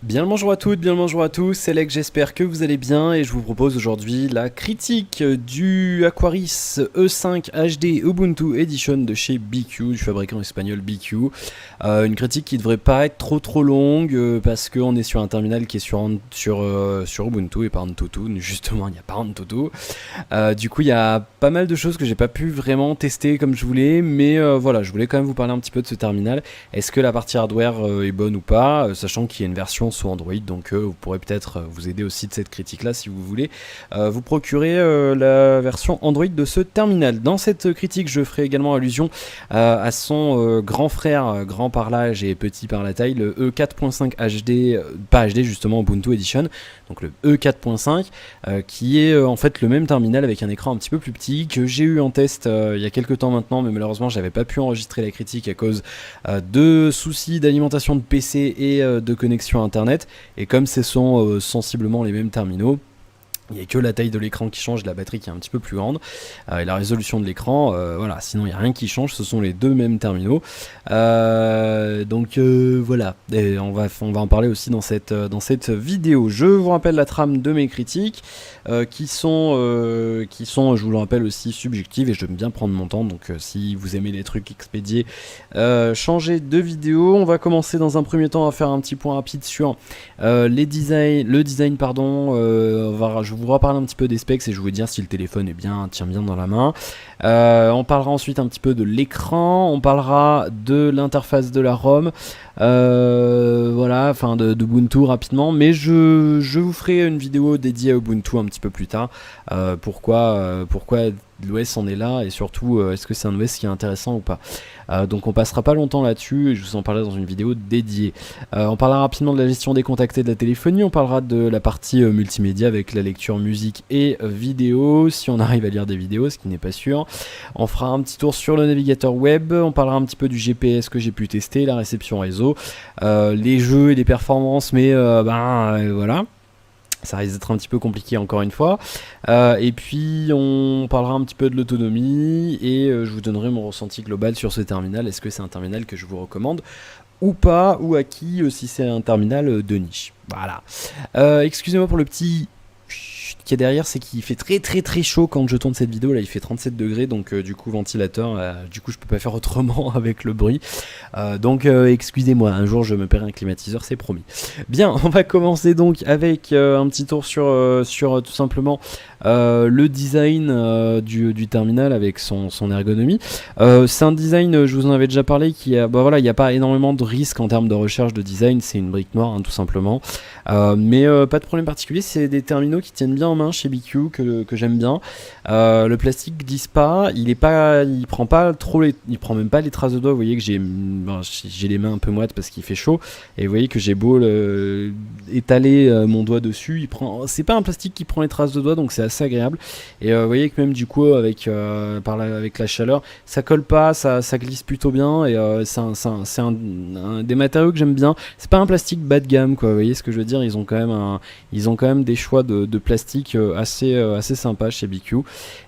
Bien le bonjour à toutes, bien le bonjour à tous, c'est Lex, j'espère que vous allez bien et je vous propose aujourd'hui la critique du Aquaris E5 HD Ubuntu Edition de chez BQ, du fabricant espagnol BQ. Une critique qui devrait pas être trop longue parce qu'on est sur un terminal qui est sur Ubuntu et pas Antutu, justement il n'y a pas Antutu. Du coup il y a pas mal de choses que j'ai pas pu vraiment tester comme je voulais, mais voilà, je voulais quand même vous parler un petit peu de ce terminal. Est-ce que la partie hardware est bonne ou pas, sachant qu'il y a une version sous Android, donc vous pourrez peut-être vous aider aussi de cette critique là si vous voulez vous procurer la version Android de ce terminal. Dans cette critique je ferai également allusion à son grand frère, grand par l'âge et petit par la taille, le E4.5 HD, pas HD justement, Ubuntu Edition, donc le E4.5 qui est en fait le même terminal avec un écran un petit peu plus petit que j'ai eu en test il y a quelques temps maintenant, mais malheureusement j'avais pas pu enregistrer la critique à cause de soucis d'alimentation de PC et de connexion internet. Et comme ce sont sensiblement les mêmes terminaux, il n'y a que la taille de l'écran qui change, la batterie qui est un petit peu plus grande, et la résolution de l'écran, voilà, sinon il n'y a rien qui change, ce sont les deux mêmes terminaux. Donc voilà, et on va en parler aussi dans cette vidéo. Je vous rappelle la trame de mes critiques, qui sont, je vous le rappelle, aussi subjectives, et j'aime bien prendre mon temps, donc si vous aimez les trucs expédiés, changez de vidéo. On va commencer dans un premier temps à faire un petit point rapide sur le design, pardon. Je vous reparler un petit peu des specs et je vais vous dire si le téléphone tient bien dans la main. On parlera ensuite un petit peu de l'écran, on parlera de l'interface de la ROM, voilà, enfin de Ubuntu rapidement, mais je vous ferai une vidéo dédiée à Ubuntu un petit peu plus tard. Pourquoi l'OS en est là et surtout est-ce que c'est un OS qui est intéressant ou pas. Donc on passera pas longtemps là-dessus et je vous en parlerai dans une vidéo dédiée. On parlera rapidement de la gestion des contacts et de la téléphonie, on parlera de la partie multimédia avec la lecture musique et vidéo, si on arrive à lire des vidéos, ce qui n'est pas sûr. On fera un petit tour sur le navigateur web, on parlera un petit peu du GPS que j'ai pu tester, la réception réseau, les jeux et les performances, mais voilà. Ça risque d'être un petit peu compliqué encore une fois. Et puis on parlera un petit peu de l'autonomie et je vous donnerai mon ressenti global sur ce terminal. Est-ce que c'est un terminal que je vous recommande ou pas, ou à qui si c'est un terminal de niche. Voilà. Excusez-moi pour le petit qu'il y a derrière, c'est qu'il fait très chaud quand je tourne cette vidéo. Là il fait 37 degrés, donc du coup ventilateur, du coup je peux pas faire autrement avec le bruit, donc excusez-moi, un jour je me paierai un climatiseur, c'est promis. Bien, on va commencer donc avec un petit tour sur tout simplement le design du terminal avec son ergonomie. C'est un design, je vous en avais déjà parlé, qui a, voilà, il n'y a pas énormément de risques en termes de recherche de design, c'est une brique noire tout simplement, mais pas de problème particulier. C'est des terminaux qui tiennent bien en main chez BQ, que j'aime bien. Le plastique glisse pas, il prend même pas les traces de doigts. Vous voyez que j'ai les mains un peu moites parce qu'il fait chaud, et vous voyez que j'ai beau étaler mon doigt dessus, c'est pas un plastique qui prend les traces de doigts, donc c'est assez agréable. Et vous voyez que même du coup avec la chaleur, ça colle pas, ça glisse plutôt bien, et c'est un des matériaux que j'aime bien. C'est pas un plastique bas de gamme, quoi. Vous voyez ce que je veux dire, ils ont quand même des choix de plastique assez sympa chez BQ,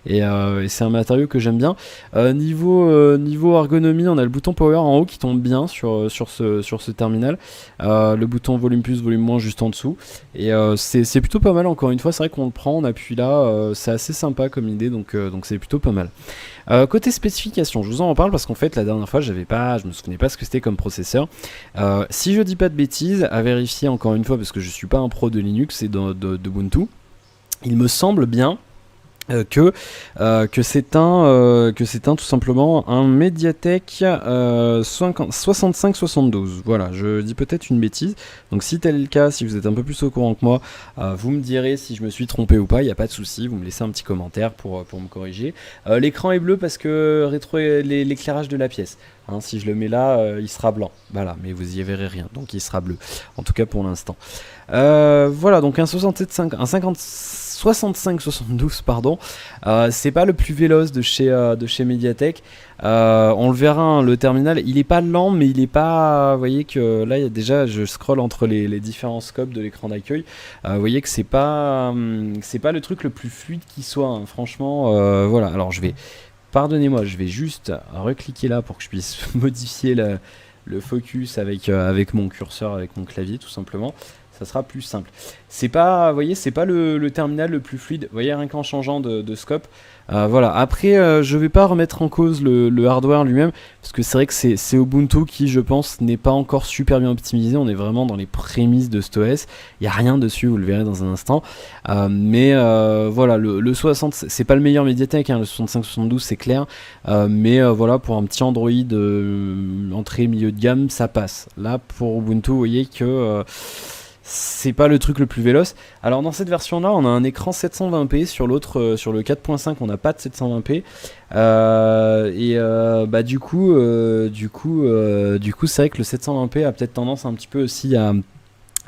et c'est un matériau que j'aime bien. Niveau ergonomie, on a le bouton power en haut qui tombe bien sur ce terminal, le bouton volume plus volume moins juste en dessous, et c'est plutôt pas mal. Encore une fois, c'est vrai qu'on le prend, on appuie là, c'est assez sympa comme idée, donc c'est plutôt pas mal. Côté spécification, je vous en reparle parce qu'en fait la dernière fois je me souvenais pas ce que c'était comme processeur. Si je dis pas de bêtises, à vérifier encore une fois parce que je suis pas un pro de Linux et d'Ubuntu, il me semble bien que c'est un tout simplement un Mediatek 6572. Voilà, je dis peut-être une bêtise, donc si tel est le cas, si vous êtes un peu plus au courant que moi, vous me direz si je me suis trompé ou pas, il n'y a pas de souci, vous me laissez un petit commentaire pour me corriger. L'écran est bleu parce que l'éclairage de la pièce, hein, si je le mets là, il sera blanc, voilà, mais vous y verrez rien, donc il sera bleu, en tout cas pour l'instant. Voilà, donc un 6572, pardon. C'est pas le plus véloce de chez Mediatek. On le verra, hein, le terminal, il est pas lent, mais il est pas. Vous voyez que là, déjà, je scrolle entre les différents scopes de l'écran d'accueil. Vous voyez que c'est pas le truc le plus fluide qui soit, hein, franchement. Voilà, alors pardonnez-moi, je vais juste recliquer là pour que je puisse modifier le focus avec mon curseur, avec mon clavier tout simplement. ça sera plus simple. C'est pas, vous voyez, c'est pas le terminal le plus fluide. Vous voyez, rien qu'en changeant de scope. Voilà. Après, je vais pas remettre en cause le hardware lui-même, parce que c'est vrai que c'est Ubuntu qui, je pense, n'est pas encore super bien optimisé. On est vraiment dans les prémices de cet OS. Il y a rien dessus, vous le verrez dans un instant. Mais voilà, le 60, c'est pas le meilleur Mediatek, hein, le 65-72, c'est clair. Mais voilà, pour un petit Android entrée milieu de gamme, ça passe. Là, pour Ubuntu, vous voyez que c'est pas le truc le plus véloce. Alors dans cette version là on a un écran 720p, sur l'autre, sur le 4.5 on n'a pas de 720p. Bah du coup c'est vrai que le 720p a peut-être tendance un petit peu aussi à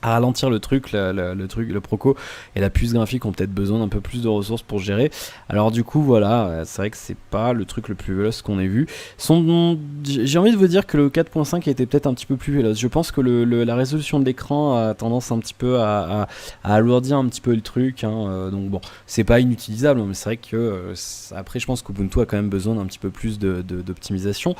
ralentir le truc, le Proco et la puce graphique ont peut-être besoin d'un peu plus de ressources pour gérer. Alors du coup voilà, c'est vrai que c'est pas le truc le plus véloce qu'on ait vu. J'ai envie de vous dire que le 4.5 était peut-être un petit peu plus véloce. Je pense que la résolution de l'écran a tendance un petit peu à alourdir un petit peu le truc, hein. Donc bon, c'est pas inutilisable, mais c'est vrai que après je pense qu'Ubuntu a quand même besoin d'un petit peu plus d'optimisation.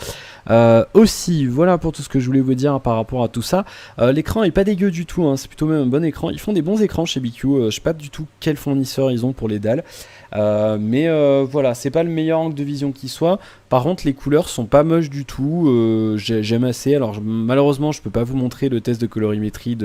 Aussi, voilà pour tout ce que je voulais vous dire par rapport à tout ça. L'écran est pas dégueu du tout, hein, c'est plutôt même un bon écran. Ils font des bons écrans chez BQ, je sais pas du tout quel fournisseur ils ont pour les dalles. Mais voilà, c'est pas le meilleur angle de vision qui soit. Par contre les couleurs sont pas moches du tout, j'aime assez. Alors malheureusement je peux pas vous montrer le test de colorimétrie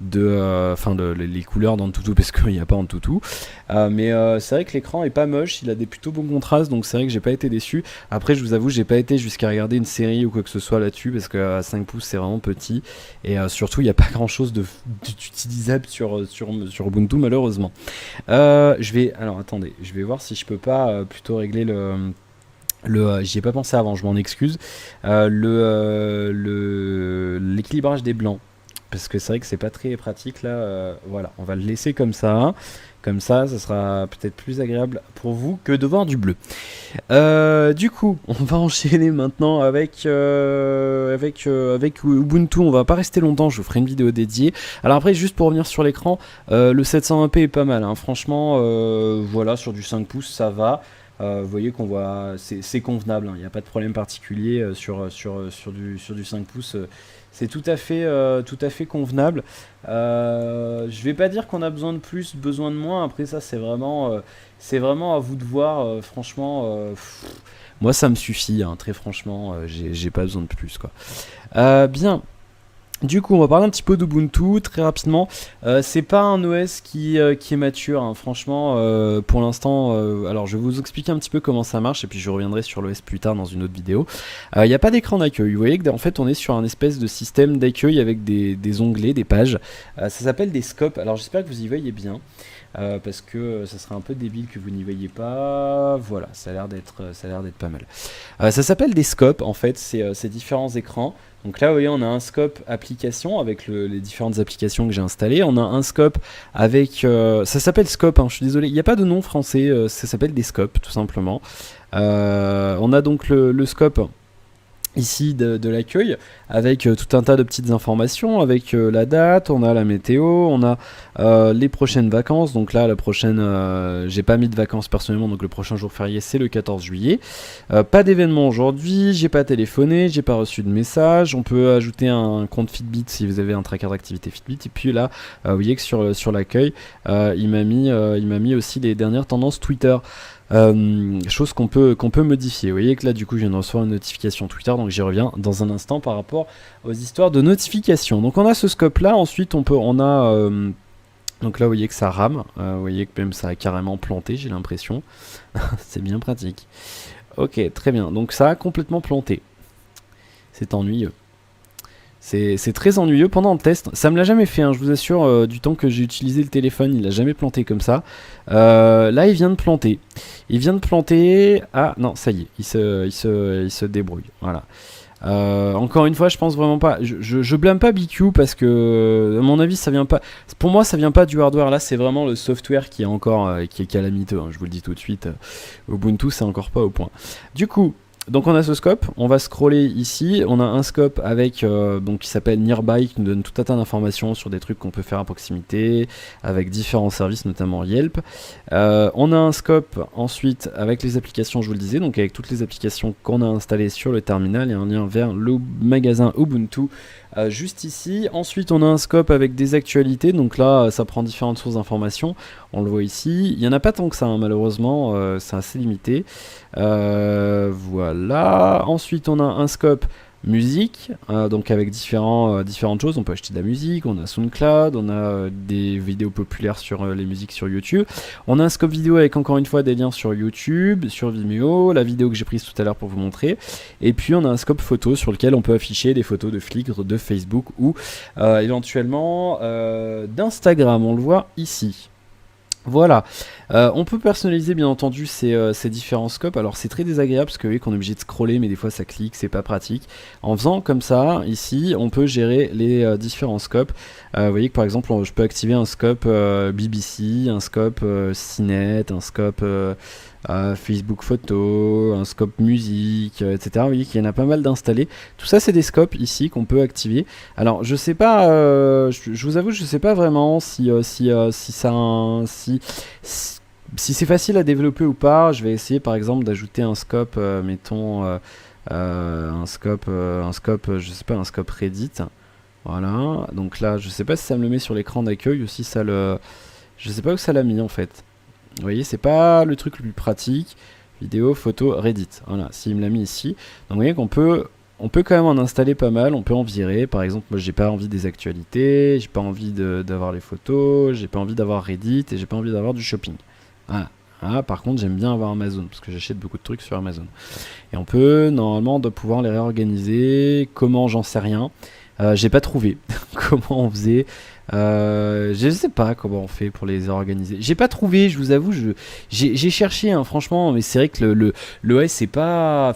les couleurs dans Antutu parce qu'il n'y a pas Antutu, mais c'est vrai que l'écran est pas moche, il a des plutôt bons contrastes, donc c'est vrai que j'ai pas été déçu. Après je vous avoue, j'ai pas été jusqu'à regarder une série ou quoi que ce soit là-dessus, parce que à 5 pouces c'est vraiment petit, et surtout il n'y a pas grand chose d'utilisable sur Ubuntu malheureusement. Alors attendez, je vais voir si je peux pas plutôt régler j'y ai pas pensé avant, je m'en excuse, l'équilibrage des blancs, parce que c'est vrai que c'est pas très pratique là. Voilà, on va le laisser comme ça. Comme ça sera peut-être plus agréable pour vous que de voir du bleu. Du coup, on va enchaîner maintenant avec Ubuntu. On va pas rester longtemps, je vous ferai une vidéo dédiée. Alors après, juste pour revenir sur l'écran, le 720p est pas mal, hein. Franchement, voilà, sur du 5 pouces, ça va. Vous voyez qu'on voit, c'est convenable, il n'y a pas de problème particulier sur du 5 pouces. C'est tout à fait convenable. Je vais pas dire qu'on a besoin de plus, besoin de moins. Après ça, c'est vraiment à vous de voir. Franchement, moi ça me suffit, hein, très franchement. J'ai pas besoin de plus, quoi. Bien. Du coup, on va parler un petit peu d'Ubuntu très rapidement. C'est pas un OS qui est mature, hein. Franchement, pour l'instant. Alors, je vais vous expliquer un petit peu comment ça marche et puis je reviendrai sur l'OS plus tard dans une autre vidéo. Il n'y a pas d'écran d'accueil. Vous voyez qu'en fait, on est sur un espèce de système d'accueil avec des onglets, des pages. Ça s'appelle des scopes. Alors, j'espère que vous y voyez bien. Parce que ça serait un peu débile que vous n'y voyez pas. Voilà, ça a l'air d'être pas mal. Ça s'appelle des scopes, en fait, c'est différents écrans. Donc là, vous voyez, on a un scope application avec les différentes applications que j'ai installées. On a un scope avec... ça s'appelle scope, hein, je suis désolé, il n'y a pas de nom français, ça s'appelle des scopes, tout simplement. On a donc le scope ici de l'accueil avec tout un tas de petites informations, avec la date, on a la météo, on a les prochaines vacances. Donc là la prochaine, j'ai pas mis de vacances personnellement, donc le prochain jour férié c'est le 14 juillet. Pas d'événement aujourd'hui, j'ai pas téléphoné, j'ai pas reçu de message. On peut ajouter un compte Fitbit si vous avez un tracker d'activité Fitbit. Et puis là vous voyez que sur l'accueil il m'a mis aussi les dernières tendances Twitter. Chose qu'on peut modifier. Vous voyez que là du coup je viens de recevoir une notification Twitter, donc j'y reviens dans un instant par rapport aux histoires de notification. Donc on a ce scope là, ensuite donc là vous voyez que ça rame, vous voyez que même ça a carrément planté, j'ai l'impression. C'est bien pratique. Ok, très bien, donc ça a complètement planté. C'est ennuyeux. C'est très ennuyeux pendant le test. Ça me l'a jamais fait, hein, je vous assure, du temps que j'ai utilisé le téléphone, il l'a jamais planté comme ça. Là, il vient de planter. Ah non, ça y est, il se débrouille. Voilà. Encore une fois, je pense vraiment pas. Je blâme pas BQ parce que, à mon avis, ça vient pas. Pour moi, ça vient pas du hardware. Là, c'est vraiment le software qui est encore qui est calamiteux, hein, je vous le dis tout de suite. Ubuntu, c'est encore pas au point. Du coup. Donc on a ce scope, on va scroller ici, on a un scope avec donc qui s'appelle Nearby, qui nous donne tout un tas d'informations sur des trucs qu'on peut faire à proximité, avec différents services, notamment Yelp. On a un scope ensuite avec les applications, je vous le disais, donc avec toutes les applications qu'on a installées sur le terminal, et un lien vers le magasin Ubuntu juste ici. Ensuite on a un scope avec des actualités, donc là ça prend différentes sources d'informations, on le voit ici. Il n'y en a pas tant que ça hein, malheureusement, c'est assez limité. Voilà, ensuite on a un scope musique, donc avec différentes choses. On peut acheter de la musique, on a SoundCloud, on a des vidéos populaires sur les musiques sur YouTube. On a un scope vidéo avec encore une fois des liens sur YouTube, sur Vimeo, la vidéo que j'ai prise tout à l'heure pour vous montrer. Et puis on a un scope photo sur lequel on peut afficher des photos de Flickr, de Facebook ou éventuellement d'Instagram. On le voit ici. Voilà, on peut personnaliser bien entendu ces différents scopes. Alors c'est très désagréable parce que vous voyez qu'on est obligé de scroller, mais des fois ça clique, c'est pas pratique. En faisant comme ça, ici, on peut gérer les différents scopes. Vous voyez que par exemple, je peux activer un scope BBC, un scope Cinet, un scope Facebook photo, un scope musique, etc. Vous voyez qu'il y en a pas mal d'installés. Tout ça c'est des scopes ici qu'on peut activer. Alors je sais pas, je vous avoue je sais pas vraiment si c'est facile à développer ou pas. Je vais essayer par exemple d'ajouter un scope, mettons un scope, je sais pas, un scope Reddit. Voilà, donc là je sais pas si ça me le met sur l'écran d'accueil ou si ça le... Je sais pas où ça l'a mis en fait. Vous voyez, c'est pas le truc le plus pratique. Vidéo, photo, Reddit. Voilà, s'il me l'a mis ici. Donc vous voyez qu'on peut quand même en installer pas mal. On peut en virer. Par exemple, moi j'ai pas envie des actualités, j'ai pas envie d'avoir les photos, j'ai pas envie d'avoir Reddit et j'ai pas envie d'avoir du shopping. Voilà. Ah, par contre, j'aime bien avoir Amazon parce que j'achète beaucoup de trucs sur Amazon. Et on peut normalement pouvoir les réorganiser. Comment, j'en sais rien. J'ai pas trouvé comment on faisait. Je sais pas comment on fait pour les organiser. J'ai pas trouvé, je vous avoue. J'ai cherché, hein, franchement, mais c'est vrai que l'OS c'est pas,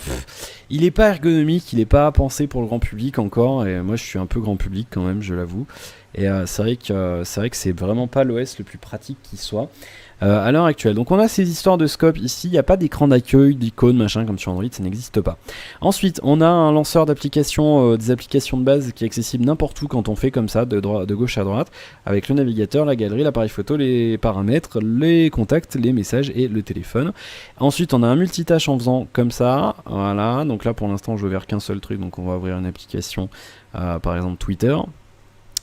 il est pas ergonomique, il est pas pensé pour le grand public encore. Et moi, je suis un peu grand public quand même, je l'avoue. Et c'est vrai que c'est vraiment pas l'OS le plus pratique qui soit. À l'heure actuelle. Donc on a ces histoires de scope ici, il n'y a pas d'écran d'accueil, d'icône, machin comme sur Android, ça n'existe pas. Ensuite, on a un lanceur d'applications, des applications de base qui est accessible n'importe où quand on fait comme ça, de gauche à droite, avec le navigateur, la galerie, l'appareil photo, les paramètres, les contacts, les messages et le téléphone. Ensuite, on a un multitâche en faisant comme ça, voilà, donc là pour l'instant je vais ouvrir qu'un seul truc, donc on va ouvrir une application, par exemple Twitter.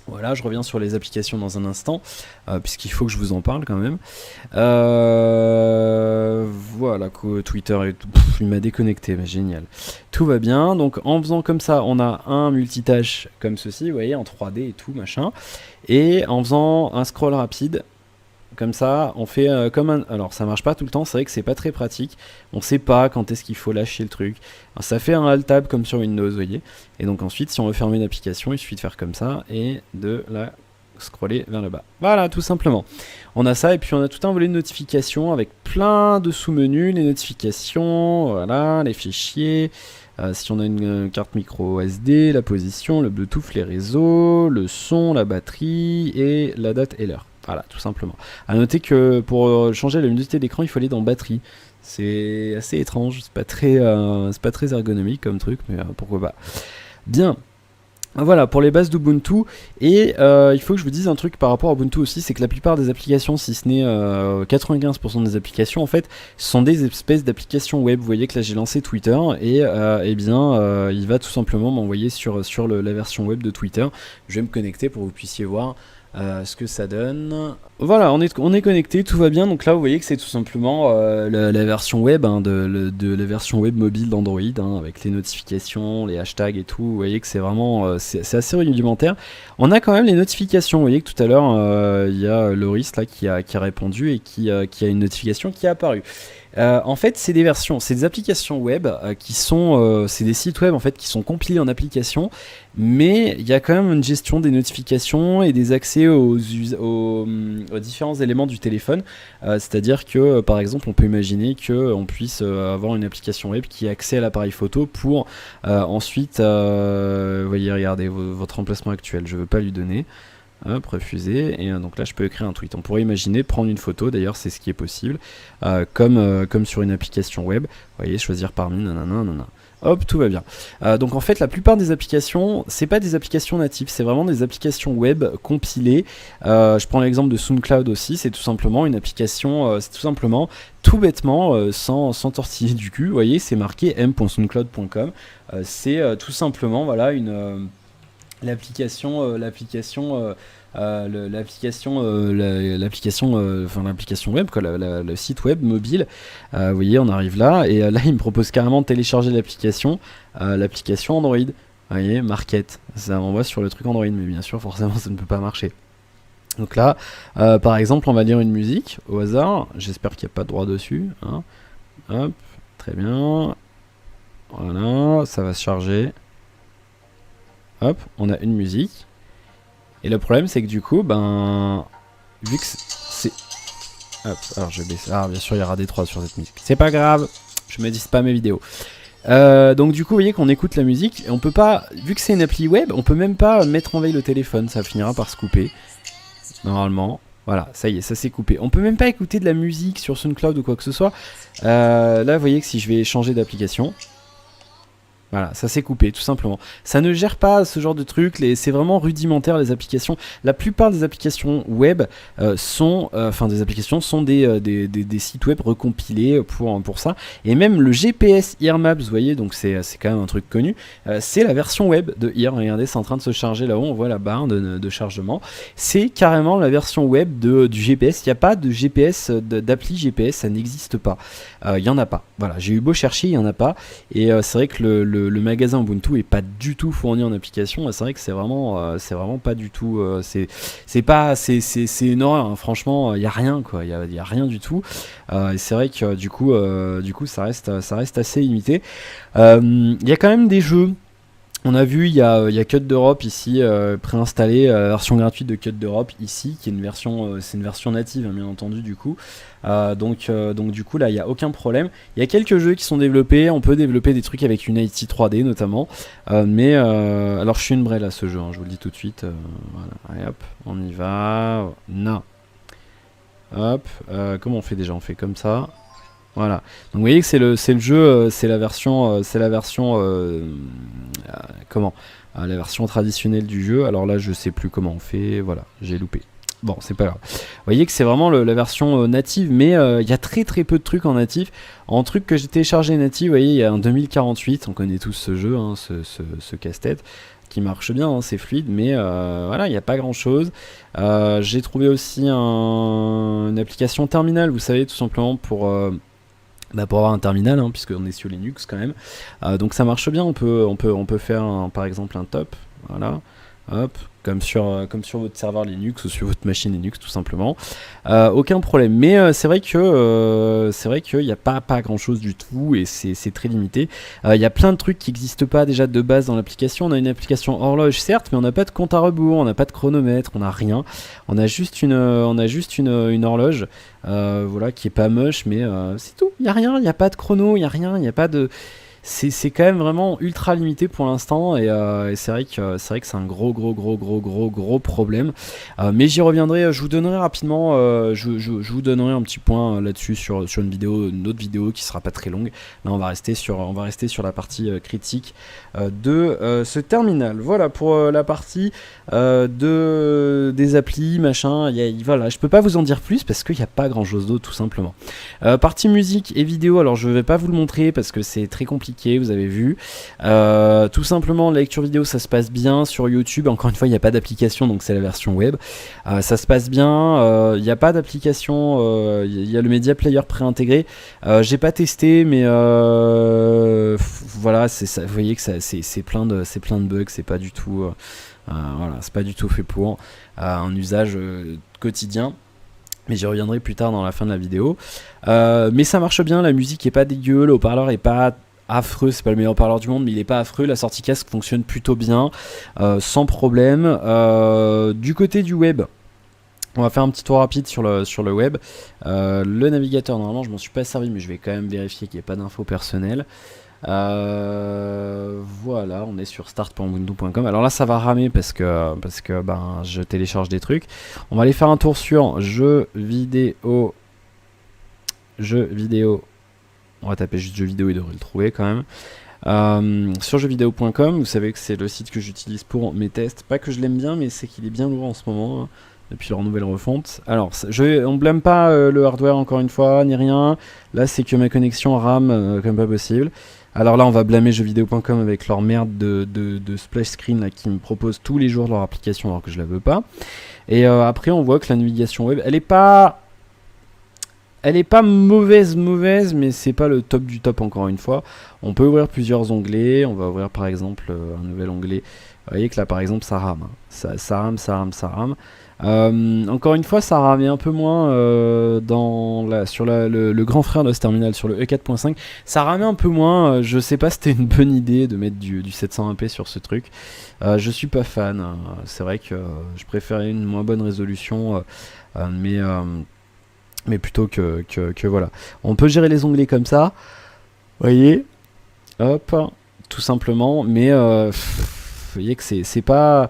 Voilà, je reviens sur les applications dans un instant, puisqu'il faut que je vous en parle quand même. Voilà, Twitter et tout, il m'a déconnecté, mais génial. Tout va bien, donc en faisant comme ça, on a un multitâche comme ceci, vous voyez, en 3D et tout, machin. Et en faisant un scroll rapide, comme ça, on fait comme un... Alors ça marche pas tout le temps, c'est vrai que c'est pas très pratique. On sait pas quand est-ce qu'il faut lâcher le truc. Alors, ça fait un Alt-Tab comme sur Windows, vous voyez. Et donc ensuite, si on veut fermer une application, il suffit de faire comme ça et de la scroller vers le bas. Voilà, tout simplement. On a ça et puis on a tout un volet de notifications avec plein de sous-menus, les notifications, voilà, les fichiers. Si on a une carte micro SD, la position, le Bluetooth, les réseaux, le son, la batterie et la date et l'heure. Voilà, tout simplement. A noter que pour changer la luminosité d'écran, il faut aller dans batterie. C'est assez étrange, c'est pas très ergonomique comme truc, mais pourquoi pas. Bien. Voilà pour les bases d'Ubuntu. Et il faut que je vous dise un truc par rapport à Ubuntu aussi, c'est que la plupart des applications, si ce n'est 95% des applications en fait, sont des espèces d'applications web. Vous voyez que là j'ai lancé Twitter et eh bien il va tout simplement m'envoyer sur la version web de Twitter. Je vais me connecter pour que vous puissiez voir ce que ça donne. Voilà, on est connecté, tout va bien. Donc là vous voyez que c'est tout simplement la version web hein, de la version web mobile d'Android hein, avec les notifications, les hashtags et tout. Vous voyez que c'est vraiment c'est assez rudimentaire. On a quand même les notifications. Vous voyez que tout à l'heure il y a Loris là qui a répondu et qui a une notification qui est apparue. En fait, c'est des applications web qui sont, c'est des sites web en fait qui sont compilés en application, mais il y a quand même une gestion des notifications et des accès aux différents éléments du téléphone. C'est-à-dire que, par exemple, on peut imaginer qu'on puisse avoir une application web qui a accès à l'appareil photo pour ensuite, vous voyez, regardez votre emplacement actuel, je ne veux pas lui donner. Hop, refuser, et donc là je peux écrire un tweet. On pourrait imaginer prendre une photo, d'ailleurs c'est ce qui est possible, comme sur une application web, vous voyez, choisir parmi, nanana. Hop, tout va bien. Donc en fait la plupart des applications, c'est pas des applications natives, c'est vraiment des applications web compilées. Je prends l'exemple de SoundCloud aussi, c'est tout simplement une application, c'est tout simplement, tout bêtement, sans tortiller du cul, vous voyez, c'est marqué m.soundcloud.com, c'est tout simplement, voilà, l'application web, quoi, le site web mobile. Vous voyez, on arrive là, et là, il me propose carrément de télécharger l'application Android. Vous voyez, Market, ça m'envoie sur le truc Android, mais bien sûr, forcément, ça ne peut pas marcher. Donc là, par exemple, on va lire une musique au hasard. J'espère qu'il n'y a pas de droit dessus. Hein. Hop, très bien. Voilà, ça va se charger. Hop, on a une musique. Et le problème, c'est que du coup, vu que c'est... Hop, alors je baisse. Ah, bien sûr, il y aura des 3 sur cette musique. C'est pas grave, je me dis pas mes vidéos. Donc du coup, vous voyez qu'on écoute la musique, et on peut pas... Vu que c'est une appli web, on peut même pas mettre en veille le téléphone, ça finira par se couper. Normalement. Voilà, ça y est, ça s'est coupé. On peut même pas écouter de la musique sur SoundCloud ou quoi que ce soit. Là, vous voyez que si je vais changer d'application... Voilà, ça s'est coupé, tout simplement. Ça ne gère pas ce genre de truc, c'est vraiment rudimentaire les applications. La plupart des applications web sont des sites web recompilés pour ça. Et même le GPS Ear Maps, vous voyez, donc c'est quand même un truc connu, c'est la version web de Ear. Regardez, c'est en train de se charger là-haut, on voit la barre de chargement. C'est carrément la version web du GPS. Il n'y a pas de GPS, d'appli GPS, ça n'existe pas. Il n'y en a pas. Voilà, j'ai eu beau chercher, il n'y en a pas. Et c'est vrai que le magasin Ubuntu est pas du tout fourni en application. C'est vrai que c'est vraiment pas du tout. C'est une horreur. Hein. Franchement, il y a rien quoi. Il y a rien du tout. Et c'est vrai que du coup, ça reste assez limité. Il y a quand même des jeux. On a vu, il y a Cut d'Europe ici, préinstallé, la version gratuite de Cut d'Europe ici, qui est une version, c'est une version native, hein, bien entendu, du coup. Donc du coup, là, il n'y a aucun problème. Il y a quelques jeux qui sont développés, on peut développer des trucs avec Unity 3D notamment. Alors, je suis une braille à ce jeu, hein, je vous le dis tout de suite. Voilà, allez hop, on y va. Non. Hop, comment on fait déjà? On fait comme ça. Voilà. Donc vous voyez que c'est le jeu, c'est la version la version traditionnelle du jeu. Alors là, je sais plus comment on fait. Voilà, j'ai loupé. Bon, c'est pas grave. Vous voyez que c'est vraiment la version native, mais il y a très peu de trucs en natif. En truc que j'ai téléchargé natif, vous voyez, il y a un 2048. On connaît tous ce jeu, hein, ce casse-tête qui marche bien, hein, c'est fluide, mais voilà, il n'y a pas grand chose. J'ai trouvé aussi une application terminal, vous savez, tout simplement pour avoir un terminal, hein, puisqu'on est sur Linux quand même. Donc ça marche bien, on peut faire par exemple un top, voilà, hop, comme sur votre serveur Linux ou sur votre machine Linux tout simplement. Aucun problème, mais c'est vrai qu'il n'y a pas grand chose du tout et c'est très limité. Il y a plein de trucs qui n'existent pas déjà de base dans l'application. On a une application horloge certes, mais on n'a pas de compte à rebours, on n'a pas de chronomètre, on n'a rien. On a juste une horloge, voilà, qui est pas moche, mais c'est tout. Il n'y a rien, il n'y a pas de chrono, il n'y a rien, il n'y a pas de... C'est quand même vraiment ultra limité pour l'instant et c'est vrai que c'est un gros problème, mais j'y reviendrai. Je vous donnerai rapidement, je vous donnerai un petit point là-dessus sur une autre vidéo qui sera pas très longue. Là on va rester sur la partie critique de ce terminal. Voilà pour la partie des applis machin. Voilà, je peux pas vous en dire plus parce qu'il n'y a pas grand chose d'autre tout simplement. Partie musique et vidéo, alors je vais pas vous le montrer parce que c'est très compliqué, vous avez vu. Tout simplement, la lecture vidéo ça se passe bien sur YouTube. Encore une fois, il n'y a pas d'application, donc c'est la version web. Ça se passe bien, il n'y a pas d'application, il y a le Media Player préintégré. J'ai pas testé, mais voilà, ça, vous voyez que c'est plein de bugs, c'est pas du tout voilà, c'est pas du tout fait pour un usage quotidien. Mais j'y reviendrai plus tard dans la fin de la vidéo. Mais ça marche bien, la musique est pas dégueu, le haut-parleur est pas affreux, c'est pas le meilleur haut-parleur du monde, mais il est pas affreux, la sortie casque fonctionne plutôt bien, sans problème. Du côté du web, on va faire un petit tour rapide sur le web. Le navigateur, normalement je m'en suis pas servi, mais je vais quand même vérifier qu'il n'y ait pas d'infos personnelles. Voilà, on est sur start.ubuntu.com. Alors là ça va ramer parce que je télécharge des trucs. On va aller faire un tour sur jeux vidéo. On va taper juste jeux vidéo, il devrait le trouver quand même. Sur jeuxvideo.com, vous savez que c'est le site que j'utilise pour mes tests. Pas que je l'aime bien, mais c'est qu'il est bien lourd en ce moment, hein. depuis leur nouvelle refonte. Alors, on blâme pas le hardware encore une fois, ni rien. Là, c'est que ma connexion rame comme pas possible. Alors là, on va blâmer jeuxvideo.com avec leur merde de splash screen là, qui me propose tous les jours leur application alors que je la veux pas. Et après, on voit que la navigation web, elle est pas mauvaise, mais c'est pas le top du top encore une fois. On peut ouvrir plusieurs onglets. On va ouvrir par exemple un nouvel onglet. Vous voyez que là par exemple ça rame. Ça rame. Encore une fois, ça ramait un peu moins sur le grand frère de ce terminal, sur le E4.5. Ça ramait un peu moins. Je sais pas si c'était une bonne idée de mettre du 720p sur ce truc. Je suis pas fan. C'est vrai que je préférais une moins bonne résolution. Mais plutôt que voilà. On peut gérer les onglets comme ça. Vous voyez, hop, tout simplement. Mais vous voyez que c'est pas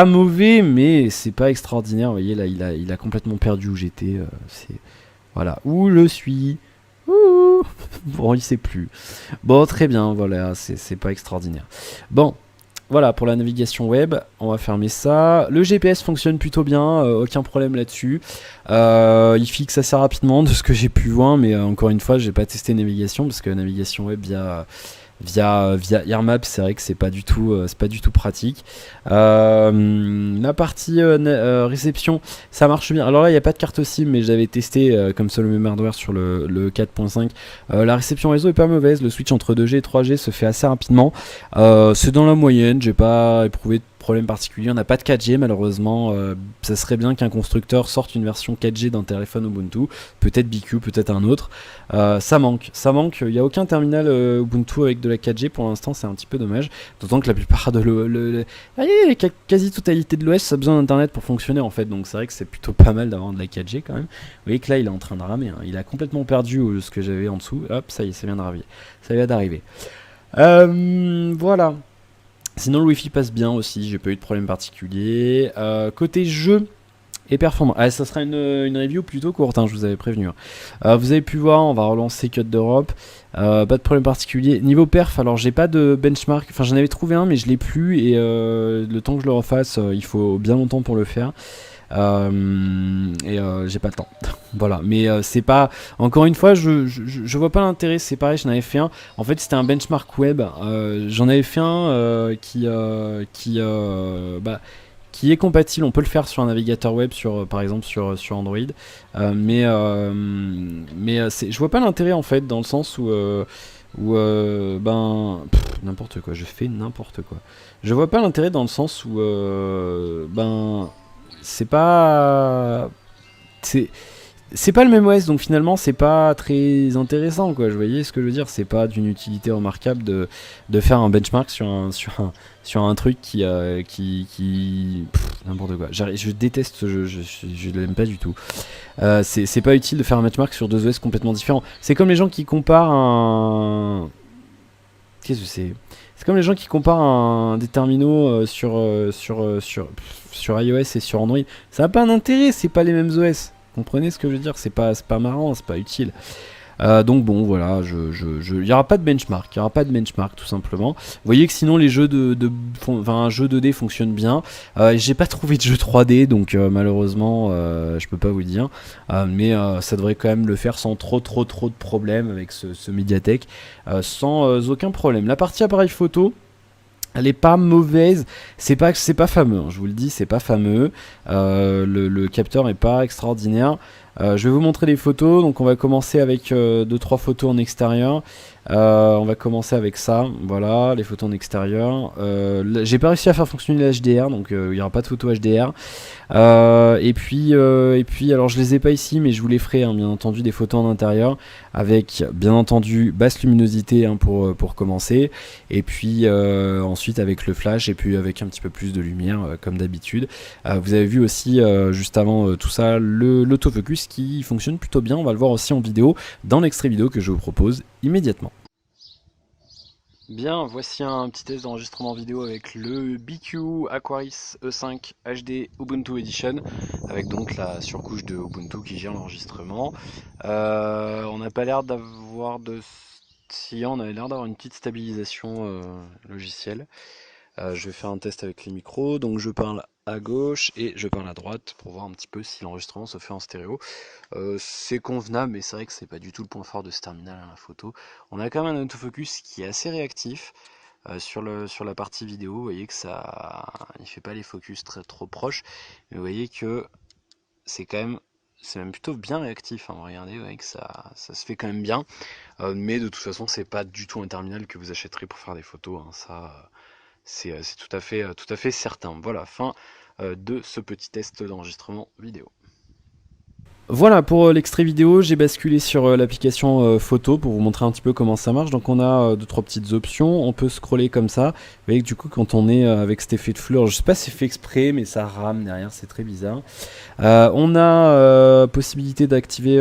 mauvais, mais c'est pas extraordinaire. Vous voyez là, il a complètement perdu où j'étais. Voilà, où je suis. Ouh. Bon, il sait plus. Bon, très bien. Voilà, c'est pas extraordinaire. Bon. Voilà pour la navigation web, on va fermer ça. Le GPS fonctionne plutôt bien, aucun problème là-dessus. Il fixe assez rapidement de ce que j'ai pu voir, mais encore une fois, j'ai pas testé navigation parce que la navigation web via AirMap, c'est vrai que c'est pas du tout pratique. La partie réception, ça marche bien. Alors là, il n'y a pas de carte SIM, mais j'avais testé comme ça le même hardware sur le 4.5. La réception réseau est pas mauvaise. Le switch entre 2G et 3G se fait assez rapidement. C'est dans la moyenne. J'ai pas éprouvé de problème particulier. On n'a pas de 4G malheureusement. Ça serait bien qu'un constructeur sorte une version 4G d'un téléphone Ubuntu. Peut-être BQ, peut-être un autre. Ça manque. Il n'y a aucun terminal Ubuntu avec de la 4G pour l'instant, c'est un petit peu dommage. D'autant que la plupart de quasi-totalité de l'OS a besoin d'internet pour fonctionner en fait. Donc c'est vrai que c'est plutôt pas mal d'avoir de la 4G quand même. Vous voyez que là il est en train de ramer. Hein. Il a complètement perdu ce que j'avais en dessous. Hop, ça y est, ça vient d'arriver. Ça vient d'arriver. Voilà. Sinon le Wi-Fi passe bien aussi, j'ai pas eu de problème particulier. Côté jeu et performance, ça sera une review plutôt courte, hein, je vous avais prévenu. Vous avez pu voir, on va relancer Code d'Europe. Pas de problème particulier. Niveau perf, alors j'ai pas de benchmark, enfin j'en avais trouvé un mais je l'ai plus et le temps que je le refasse, il faut bien longtemps pour le faire. J'ai pas le temps. Voilà, mais c'est pas. Encore une fois, je vois pas l'intérêt. C'est pareil, j'en avais fait un. En fait, c'était un benchmark web. J'en avais fait un qui est compatible. On peut le faire sur un navigateur web, par exemple sur Android. Je vois pas l'intérêt en fait, dans le sens où n'importe quoi. Je fais n'importe quoi. Je vois pas l'intérêt dans le sens où c'est pas c'est pas le même OS, donc finalement c'est pas très intéressant quoi. Je voyais ce que je veux dire, c'est pas d'une utilité remarquable de faire un benchmark sur un truc qui n'importe quoi. Je déteste ce jeu, je l'aime pas du tout. C'est pas utile de faire un benchmark sur deux OS complètement différents. C'est comme les gens qui comparent qu'est-ce que c'est? C'est comme les gens qui comparent des terminaux sur iOS et sur Android. Ça n'a pas un intérêt, c'est pas les mêmes OS. Comprenez ce que je veux dire? C'est pas marrant, c'est pas utile. Donc bon, voilà, il n'y aura pas de benchmark, tout simplement. Vous voyez que sinon les jeux un jeu 2D fonctionne bien. J'ai pas trouvé de jeu 3D, donc malheureusement, je peux pas vous dire. Mais ça devrait quand même le faire sans trop de problèmes avec ce Mediatek, sans aucun problème. La partie appareil photo, elle est pas mauvaise, c'est pas fameux, hein, je vous le dis, c'est pas fameux. Le capteur est pas extraordinaire. Je vais vous montrer les photos, donc on va commencer avec 2-3 photos en extérieur. On va commencer avec ça, voilà, les photos en extérieur. J'ai pas réussi à faire fonctionner la HDR, donc il n'y aura pas de photos HDR. Et puis, alors je les ai pas ici, mais je vous les ferai, hein, bien entendu, des photos en intérieur, avec bien entendu basse luminosité, hein, pour commencer, et puis ensuite avec le flash, et puis avec un petit peu plus de lumière, comme d'habitude. Vous avez vu aussi, juste avant tout ça, l'autofocus qui fonctionne plutôt bien. On va le voir aussi en vidéo, dans l'extrait vidéo que je vous propose immédiatement. Bien, voici un petit test d'enregistrement vidéo avec le BQ Aquaris E5 HD Ubuntu Edition, avec donc la surcouche de Ubuntu qui gère l'enregistrement. On n'a pas l'air d'avoir on avait l'air d'avoir une petite stabilisation logicielle. Je vais faire un test avec les micros, donc je parle à gauche et je parle à droite pour voir un petit peu si l'enregistrement se fait en stéréo. C'est convenable, mais c'est vrai que c'est pas du tout le point fort de ce terminal à la photo. On a quand même un autofocus qui est assez réactif sur la partie vidéo. Vous voyez que il fait pas les focus trop proches, mais vous voyez que c'est même plutôt bien réactif, hein. Regardez, vous voyez que ça se fait quand même bien. Mais de toute façon, c'est pas du tout un terminal que vous achèterez pour faire des photos, hein. Ça, c'est tout à fait certain. Voilà, fin de ce petit test d'enregistrement vidéo. Voilà, pour l'extrait vidéo, j'ai basculé sur l'application photo pour vous montrer un petit peu comment ça marche. Donc on a 2-3 petites options, on peut scroller comme ça. Vous voyez que du coup quand on est avec cet effet de flou, alors je sais pas si c'est fait exprès, mais ça rame derrière, c'est très bizarre. On a possibilité d'activer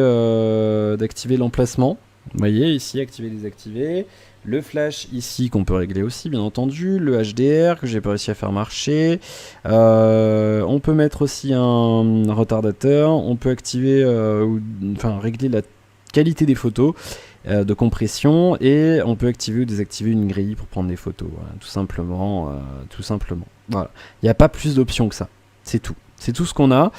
l'emplacement. Vous voyez ici, activer, désactiver. Le flash ici qu'on peut régler aussi bien entendu, le HDR que j'ai pas réussi à faire marcher, on peut mettre aussi un retardateur, on peut activer, régler la qualité des photos de compression et on peut activer ou désactiver une grille pour prendre des photos, voilà, tout simplement. Voilà, il n'y a pas plus d'options que ça, c'est tout. C'est tout ce qu'on a.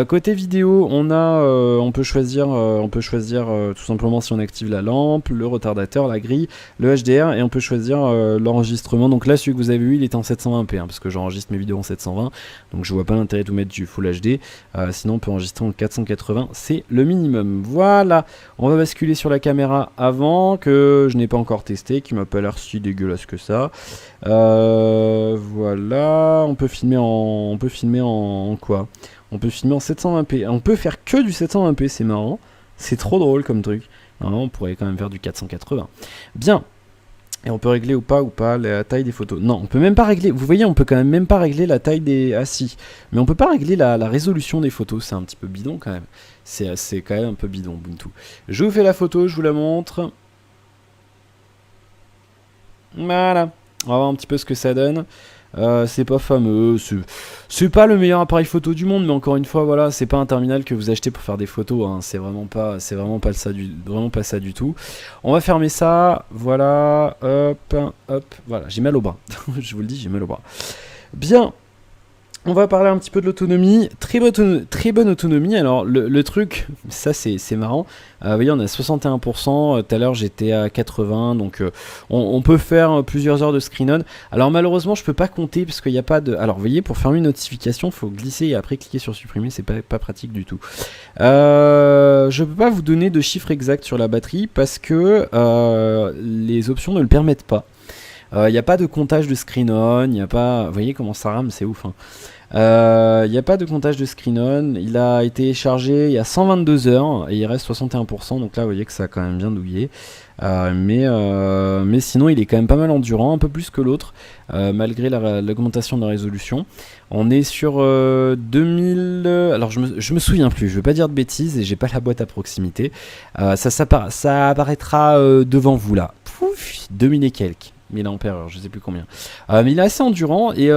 Côté vidéo, on peut choisir tout simplement si on active la lampe, le retardateur, la grille, le HDR, et on peut choisir l'enregistrement. Donc là, celui que vous avez vu, il est en 720p, hein, parce que j'enregistre mes vidéos en 720, donc je vois pas l'intérêt de vous mettre du Full HD. Sinon, on peut enregistrer en 480, c'est le minimum. Voilà, on va basculer sur la caméra avant, que je n'ai pas encore testé, qui m'a pas l'air si dégueulasse que ça. Voilà, on peut filmer en quoi? On peut filmer en 720p. On peut faire que du 720p, c'est marrant. C'est trop drôle comme truc. Normalement, on pourrait quand même faire du 480. Bien. Et on peut régler ou pas la taille des photos. Non, on peut même pas régler. Vous voyez, on peut quand même pas régler la taille des. Ah si. Mais on peut pas régler la résolution des photos. C'est un petit peu bidon quand même. C'est quand même un peu bidon, Ubuntu. Je vous fais la photo, je vous la montre. Voilà. On va voir un petit peu ce que ça donne. C'est pas fameux, c'est pas le meilleur appareil photo du monde, mais encore une fois, voilà, c'est pas un terminal que vous achetez pour faire des photos, hein. C'est vraiment pas ça du tout. On va fermer ça, voilà, hop, voilà, j'ai mal au bras, je vous le dis, j'ai mal au bras. Bien. On va parler un petit peu de l'autonomie, très bonne autonomie. Alors le truc, ça c'est marrant, vous voyez on a 61%, tout à l'heure j'étais à 80, donc on peut faire plusieurs heures de screen-on. Alors malheureusement je peux pas compter parce qu'il n'y a pas de... Alors vous voyez, pour fermer une notification, il faut glisser et après cliquer sur supprimer, c'est pas pratique du tout. Je peux pas vous donner de chiffre exact sur la batterie parce que les options ne le permettent pas. Il n'y a pas de comptage de screen-on, il n'y a pas... Vous voyez comment ça rame, c'est ouf, hein. Il n'y a pas de comptage de screen-on, il a été chargé il y a 122 heures et il reste 61%, donc là vous voyez que ça a quand même bien douillé. Mais sinon il est quand même pas mal endurant, un peu plus que l'autre, malgré l'augmentation de la résolution. On est sur 2000... alors je me souviens plus, je veux pas dire de bêtises et j'ai pas la boîte à proximité. Ça apparaîtra devant vous là. Pouf, 2000 et quelques. 1000 ampères, je sais plus combien. Mais il est assez endurant et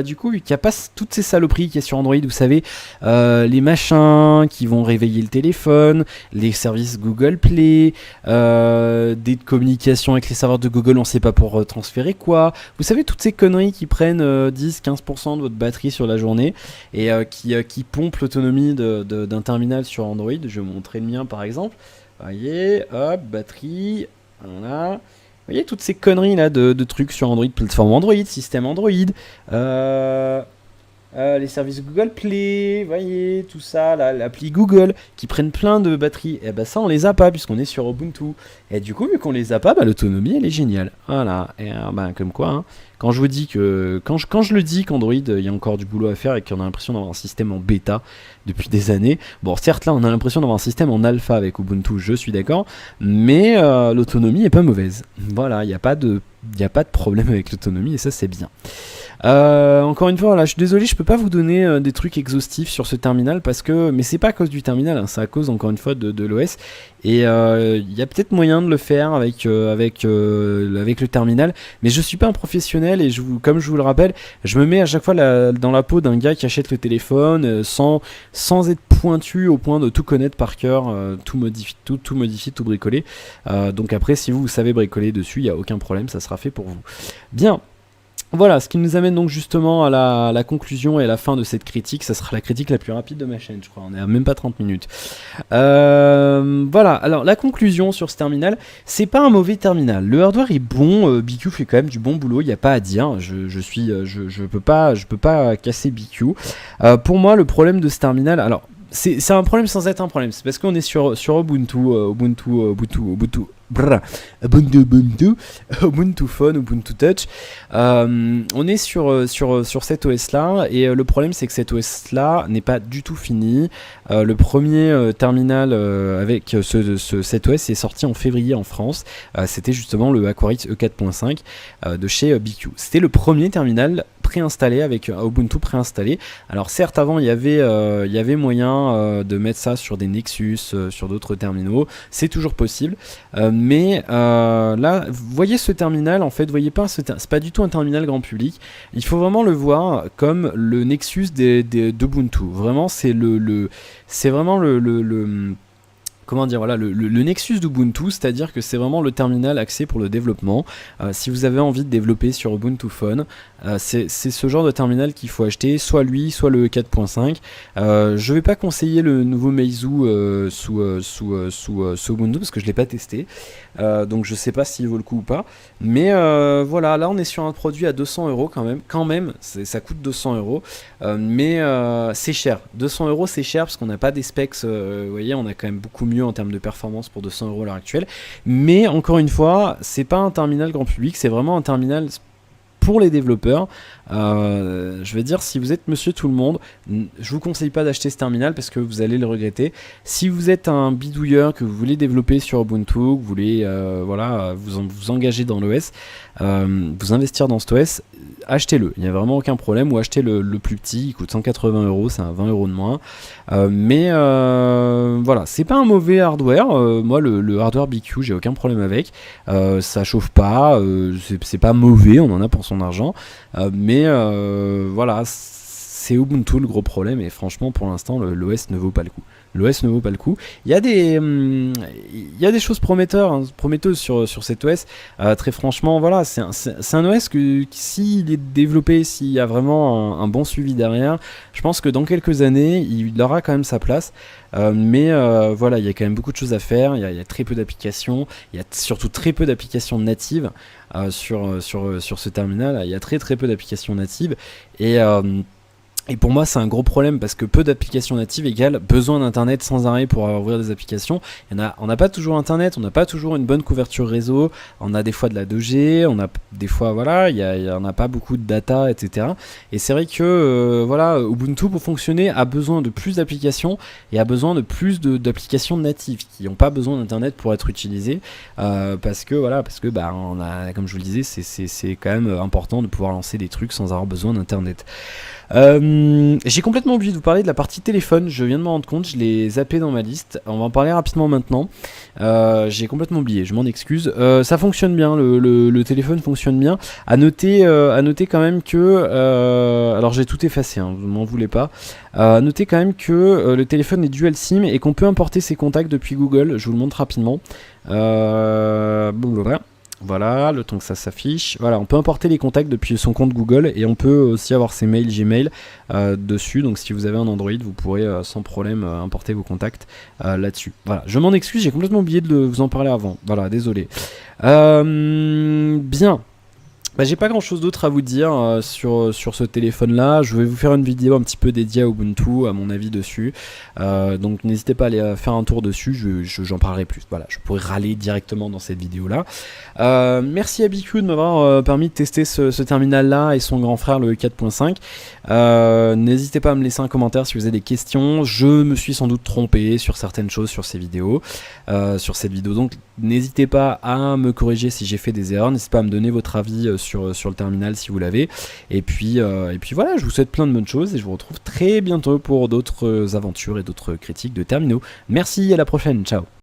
du coup, vu qu'il n'y a pas toutes ces saloperies qu'il y a sur Android, vous savez, les machins qui vont réveiller le téléphone, les services Google Play, des communications avec les serveurs de Google, on ne sait pas pour transférer quoi. Vous savez, toutes ces conneries qui prennent 10-15% de votre batterie sur la journée et qui pompent l'autonomie d'un terminal sur Android. Je vais vous montrer le mien par exemple. Vous voyez, hop, batterie, voilà. Vous voyez toutes ces conneries là de trucs sur Android, plateforme Android, système Android, les services Google Play, vous voyez tout ça, l'appli Google qui prennent plein de batteries, et ça on les a pas puisqu'on est sur Ubuntu. Et du coup vu qu'on les a pas, l'autonomie elle est géniale. Voilà, et comme quoi, hein, quand je vous dis que quand je le dis qu'Android il y a encore du boulot à faire et qu'on a l'impression d'avoir un système en bêta depuis des années. Bon certes là on a l'impression d'avoir un système en alpha avec Ubuntu, je suis d'accord, mais l'autonomie est pas mauvaise. Voilà, il n'y a pas de problème avec l'autonomie et ça c'est bien. Encore une fois, voilà, je suis désolé, je peux pas vous donner des trucs exhaustifs sur ce terminal mais c'est pas à cause du terminal, hein, c'est à cause encore une fois de l'OS. Et il y a peut-être moyen de le faire avec le terminal, mais je suis pas un professionnel et comme je vous le rappelle, je me mets à chaque fois dans la peau d'un gars qui achète le téléphone sans être pointu au point de tout connaître par cœur, tout modifier, tout bricoler. Donc après, si vous savez bricoler dessus, il n'y a aucun problème, ça sera fait pour vous. Bien. Voilà, ce qui nous amène donc justement à la conclusion et à la fin de cette critique. Ça sera la critique la plus rapide de ma chaîne, je crois. On est à même pas 30 minutes. Voilà, alors la conclusion sur ce terminal, c'est pas un mauvais terminal. Le hardware est bon, BQ fait quand même du bon boulot, il n'y a pas à dire. Je peux pas casser BQ. Pour moi, le problème de ce terminal, alors c'est un problème sans être un problème. C'est parce qu'on est sur Ubuntu Phone, Ubuntu Touch. On est sur cet OS là, et le problème c'est que cet OS là n'est pas du tout fini. Le premier terminal avec cet OS est sorti en février en France. C'était justement le Aquarix E4.5 de chez BQ. C'était le premier terminal préinstallé avec Ubuntu préinstallé. Alors certes, avant il y avait moyen de mettre ça sur des Nexus, sur d'autres terminaux. C'est toujours possible. Mais là, vous voyez ce terminal, en fait, vous voyez pas, c'est pas du tout un terminal grand public. Il faut vraiment le voir comme le Nexus d'Ubuntu. Vraiment, c'est vraiment comment dire, voilà, le Nexus d'Ubuntu, c'est-à-dire que c'est vraiment le terminal axé pour le développement. Si vous avez envie de développer sur Ubuntu Phone, c'est ce genre de terminal qu'il faut acheter, soit lui, soit le 4.5. Je vais pas conseiller le nouveau Meizu sous Ubuntu parce que je l'ai pas testé, donc je sais pas s'il vaut le coup ou pas. Mais voilà, là on est sur un produit à 200 € quand même, ça coûte 200 €, mais c'est cher. 200 € c'est cher parce qu'on n'a pas des specs, vous voyez, on a quand même beaucoup mieux en termes de performance pour 200 € à l'heure actuelle. Mais encore une fois, c'est pas un terminal grand public, c'est vraiment un terminal pour les développeurs. Je vais dire, si vous êtes monsieur tout le monde, je vous conseille pas d'acheter ce terminal parce que vous allez le regretter. Si vous êtes un bidouilleur, que vous voulez développer sur Ubuntu, que vous voulez voilà, vous engager dans l'OS, vous investir dans cet OS, achetez-le, il n'y a vraiment aucun problème. Ou achetez le plus petit, il coûte 180 €, c'est un 20 € de moins. Mais voilà, c'est pas un mauvais hardware. Moi le hardware BQ, j'ai aucun problème avec. Ça chauffe pas, c'est pas mauvais, on en a pour son argent. Mais voilà, c'est Ubuntu le gros problème, et franchement pour l'instant l'OS ne vaut pas le coup. L'OS ne vaut pas le coup. Il y a des choses prometteuses sur cet OS. Très franchement, voilà, c'est un OS que s'il est développé, s'il y a vraiment un bon suivi derrière, je pense que dans quelques années, il aura quand même sa place. Mais voilà, il y a quand même beaucoup de choses à faire. Il y a très peu d'applications. Il y a surtout très peu d'applications natives sur ce terminal. Il y a très peu d'applications natives. Et pour moi c'est un gros problème parce que peu d'applications natives égale besoin d'internet sans arrêt pour ouvrir des applications. On n'a pas toujours internet, on n'a pas toujours une bonne couverture réseau, on a des fois de la 2G, on a des fois voilà, il y en a pas beaucoup de data, etc. Et c'est vrai que voilà, Ubuntu pour fonctionner a besoin de plus d'applications et a besoin de plus d'applications natives qui n'ont pas besoin d'internet pour être utilisées, parce que bah, on a, comme je vous le disais, c'est quand même important de pouvoir lancer des trucs sans avoir besoin d'internet. J'ai complètement oublié de vous parler de la partie téléphone, je viens de me rendre compte, je l'ai zappé dans ma liste. On va en parler rapidement maintenant. J'ai complètement oublié, je m'en excuse. Ça fonctionne bien, le téléphone fonctionne bien. À noter quand même que alors j'ai tout effacé, hein, vous m'en voulez pas. Notez quand même que le téléphone est dual SIM et qu'on peut importer ses contacts depuis Google. Je vous le montre rapidement. Voilà, le temps que ça s'affiche. Voilà, on peut importer les contacts depuis son compte Google et on peut aussi avoir ses mails Gmail dessus. Donc si vous avez un Android, vous pourrez sans problème importer vos contacts là-dessus. Voilà, je m'en excuse, j'ai complètement oublié de vous en parler avant. Voilà, désolé. Bien. Bah, j'ai pas grand chose d'autre à vous dire sur ce téléphone là. Je vais vous faire une vidéo un petit peu dédiée à Ubuntu, à mon avis dessus, donc n'hésitez pas à aller faire un tour dessus, j'en parlerai plus. Voilà, je pourrais râler directement dans cette vidéo là. Merci à BQ de m'avoir permis de tester ce terminal là et son grand frère le 4.5. N'hésitez pas à me laisser un commentaire si vous avez des questions. Je me suis sans doute trompé sur certaines choses sur ces vidéos, sur cette vidéo, donc n'hésitez pas à me corriger si j'ai fait des erreurs. N'hésitez pas à me donner votre avis sur le terminal si vous l'avez. Et puis voilà, je vous souhaite plein de bonnes choses et je vous retrouve très bientôt pour d'autres aventures et d'autres critiques de terminaux. Merci, à la prochaine, ciao.